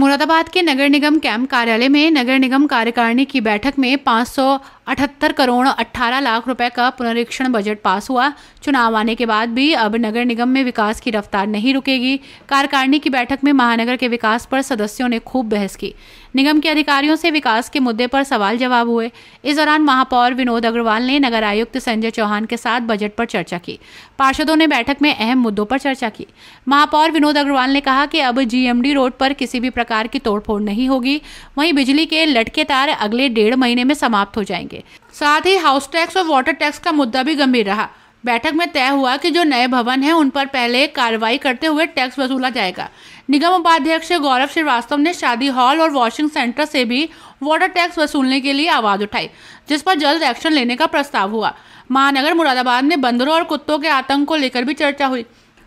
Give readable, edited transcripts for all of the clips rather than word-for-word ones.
मुरादाबाद के नगर निगम कैंप कार्यालय में नगर निगम कार्यकारिणी की बैठक में 578 करोड़ 18 लाख रुपए का पुनरीक्षण बजट पास हुआ। चुनाव आने के बाद भी अब नगर निगम में विकास की रफ्तार नहीं रुकेगी। कार्यकारिणी की बैठक में महानगर के विकास पर सदस्यों ने खूब बहस की। निगम के अधिकारियों से विकास के मुद्दे पर सवाल जवाब हुए। इस दौरान महापौर विनोद अग्रवाल ने नगर आयुक्त संजय चौहान के साथ बजट पर चर्चा की। पार्षदों ने बैठक में अहम मुद्दों पर चर्चा की। महापौर विनोद अग्रवाल ने कहा कि अब जीएमडी रोड पर किसी भी प्रकार की तोड़फोड़ नहीं होगी। वहीं बिजली के लटके तार अगले 1.5 महीने में समाप्त हो जाएंगे। साथ ही हाउस टैक्स और वाटर टैक्स का मुद्दा भी गंभीर रहा। बैठक में तय हुआ कि जो नए भवन हैं उन पर पहले कार्रवाई करते हुए टैक्स वसूला जाएगा। निगम उपाध्यक्ष गौरव श्रीवास्तव ने शादी हॉल और वॉशिंग सेंटर से भी वाटर टैक्स वसूलने के लिए आवाज उठाई, जिस पर जल्द एक्शन लेने का प्रस्ताव हुआ। महानगर मुरादाबाद में बंदरों और कुत्तों के आतंक को लेकर भी चर्चा हुई।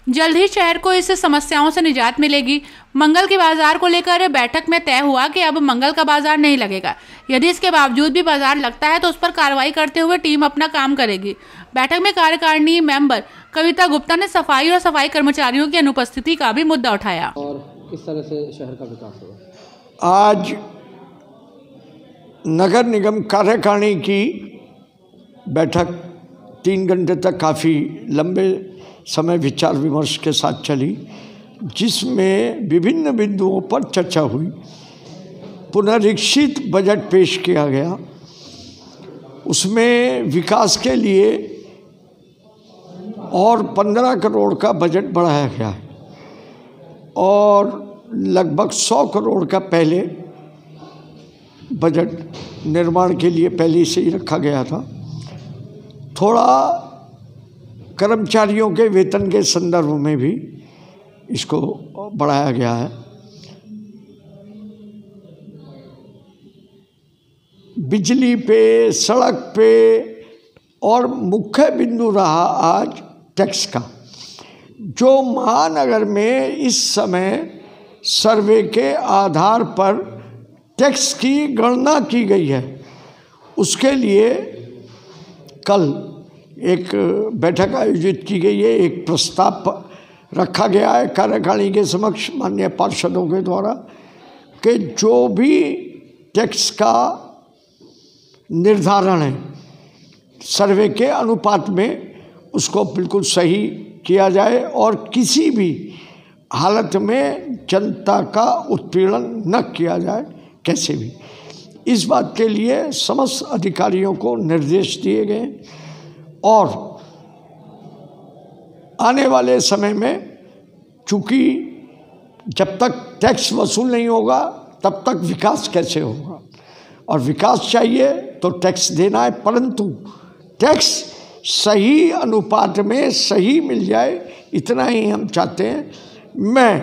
जल्द ही शहर को इस समस्याओं से निजात मिलेगी। मंगल के बाजार को लेकर बैठक में तय हुआ कि अब मंगल का बाजार नहीं लगेगा। यदि इसके बावजूद भी बाजार लगता है तो उस पर कार्रवाई करते हुए टीम अपना काम करेगी। बैठक में कार्यकारिणी मेंबर कविता गुप्ता ने सफाई और सफाई कर्मचारियों की अनुपस्थिति का भी मुद्दा उठाया। और किस तरह से शहर का विकास होगा? आज नगर निगम कार्यकारिणी की बैठक 3 घंटे तक काफ़ी लंबे समय विचार विमर्श के साथ चली, जिसमें विभिन्न बिंदुओं पर चर्चा हुई। पुनरीक्षित बजट पेश किया गया। उसमें विकास के लिए और 15 करोड़ का बजट बढ़ाया गया है और लगभग 100 करोड़ का पहले बजट निर्माण के लिए पहले से ही रखा गया था। थोड़ा कर्मचारियों के वेतन के संदर्भ में भी इसको बढ़ाया गया है। बिजली पे, सड़क पे और मुख्य बिंदु रहा आज टैक्स का। जो महानगर में इस समय सर्वे के आधार पर टैक्स की गणना की गई है, उसके लिए कल एक बैठक आयोजित की गई है। एक प्रस्ताव रखा गया है कार्यकारिणी के समक्ष माननीय पार्षदों के द्वारा कि जो भी टैक्स का निर्धारण है सर्वे के अनुपात में, उसको बिल्कुल सही किया जाए और किसी भी हालत में जनता का उत्पीड़न न किया जाए कैसे भी। इस बात के लिए समस्त अधिकारियों को निर्देश दिए गए और आने वाले समय में, चूँकि जब तक टैक्स वसूल नहीं होगा तब तक विकास कैसे होगा, और विकास चाहिए तो टैक्स देना है, परंतु टैक्स सही अनुपात में सही मिल जाए, इतना ही हम चाहते हैं। मैं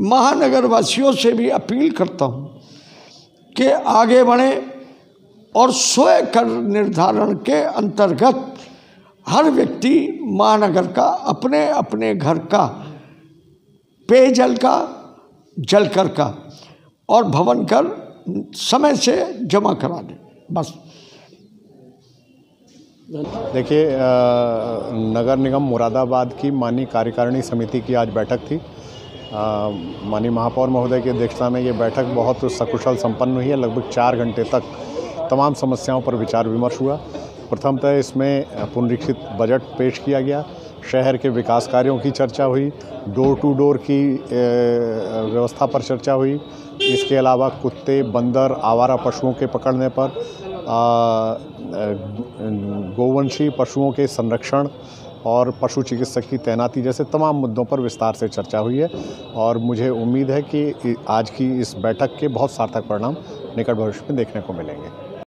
महानगर वासियों से भी अपील करता हूँ कि आगे बढ़ें और स्वयं कर निर्धारण के अंतर्गत हर व्यक्ति महानगर का अपने अपने घर का पेयजल का, जल कर का और भवन कर समय से जमा करा दे। बस देखिए, नगर निगम मुरादाबाद की माननीय कार्यकारिणी समिति की आज बैठक थी। माननीय महापौर महोदय की अध्यक्षता में ये बैठक बहुत सकुशल संपन्न हुई है। लगभग 4 घंटे तक तमाम समस्याओं पर विचार विमर्श हुआ। प्रथमतः इसमें पुनरीक्षित बजट पेश किया गया, शहर के विकास कार्यों की चर्चा हुई, डोर टू डोर की व्यवस्था पर चर्चा हुई। इसके अलावा कुत्ते, बंदर, आवारा पशुओं के पकड़ने पर, गोवंशी पशुओं के संरक्षण और पशु चिकित्सक की तैनाती जैसे तमाम मुद्दों पर विस्तार से चर्चा हुई है और मुझे उम्मीद है कि आज की इस बैठक के बहुत सार्थक परिणाम निकट भविष्य में देखने को मिलेंगे।